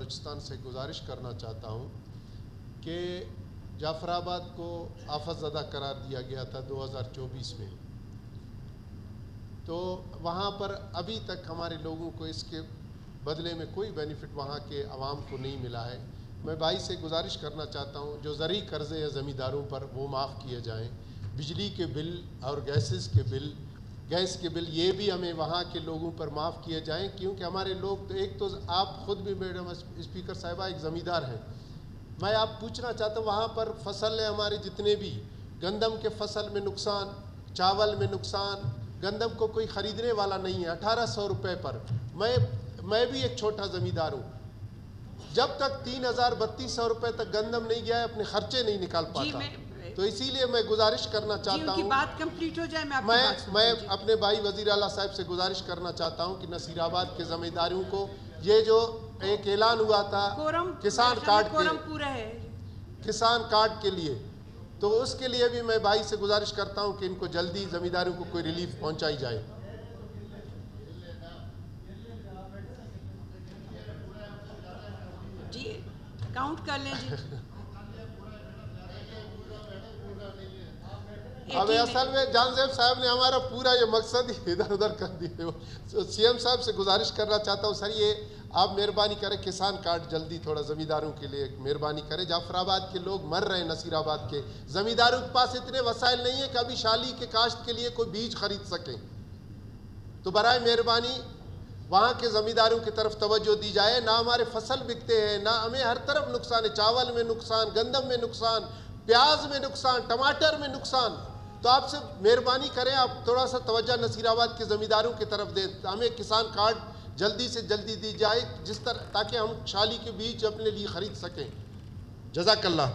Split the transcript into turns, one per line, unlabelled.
بلوچستان سے گزارش کرنا چاہتا ہوں کہ جعفر آباد کو آفت زدہ قرار دیا گیا تھا 2024 میں، تو وہاں پر ابھی تک ہمارے لوگوں کو اس کے بدلے میں کوئی بینیفٹ وہاں کے عوام کو نہیں ملا ہے۔ میں بھائی سے گزارش کرنا چاہتا ہوں جو زرعی قرضے ہیں زمینداروں پر وہ معاف کیے جائیں، بجلی کے بل اور گیس کے بل یہ بھی ہمیں وہاں کے لوگوں پر معاف کیے جائیں، کیونکہ ہمارے لوگ تو ایک تو آپ خود بھی میڈم اسپیکر صاحبہ ایک زمیندار ہیں۔ میں آپ پوچھنا چاہتا ہوں وہاں پر فصل ہے ہمارے جتنے بھی، گندم کے فصل میں نقصان، چاول میں نقصان، گندم کو کوئی خریدنے والا نہیں ہے 1800 روپے پر۔ میں بھی ایک چھوٹا زمیندار ہوں، جب تک 3000-3200 روپے تک گندم نہیں گیا ہے اپنے خرچے نہیں نکال پاتا۔ تو اسی لیے میں گزارش کرنا چاہتا ہوں،
بات کمپلیٹ ہو جائے
میں اپنے بھائی وزیر اعلیٰ صاحب سے گزارش کرنا چاہتا ہوں کہ نصیر آباد کے زمینداروں کو یہ جو ایک اعلان ہوا تھا کسان کارڈ کے لیے، تو اس کے لیے بھی میں بھائی سے گزارش کرتا ہوں کہ ان کو جلدی زمینداروں کو کوئی ریلیف پہنچائی جائے۔
جی کاؤنٹ کر لیں جی۔
اب اصل میں جان زیب صاحب نے ہمارا پورا یہ مقصد ہی ادھر ادھر کر دیا۔ سی ایم صاحب سے گزارش کرنا چاہتا ہوں سر یہ آپ مہربانی کریں کسان کارڈ جلدی تھوڑا زمینداروں کے لیے مہربانی کریں۔ جعفر آباد کے لوگ مر رہے ہیں، نصیر آباد کے زمینداروں کے پاس اتنے وسائل نہیں ہیں کہ ابھی شالی کے کاشت کے لیے کوئی بیج خرید سکیں۔ تو برائے مہربانی وہاں کے زمینداروں کی طرف توجہ دی جائے، نہ ہمارے فصل بکتے ہیں، نہ ہمیں ہر طرف نقصان ہے، چاول میں نقصان، گندم میں نقصان، پیاز میں نقصان، ٹماٹر میں نقصان۔ تو آپ سے مہربانی کریں آپ تھوڑا سا توجہ نصیر آباد کے زمینداروں کی طرف دیں، ہمیں کسان کارڈ جلدی سے جلدی دی جائے تاکہ ہم شالی کے بیج اپنے لیے خرید سکیں۔ جزاک اللہ۔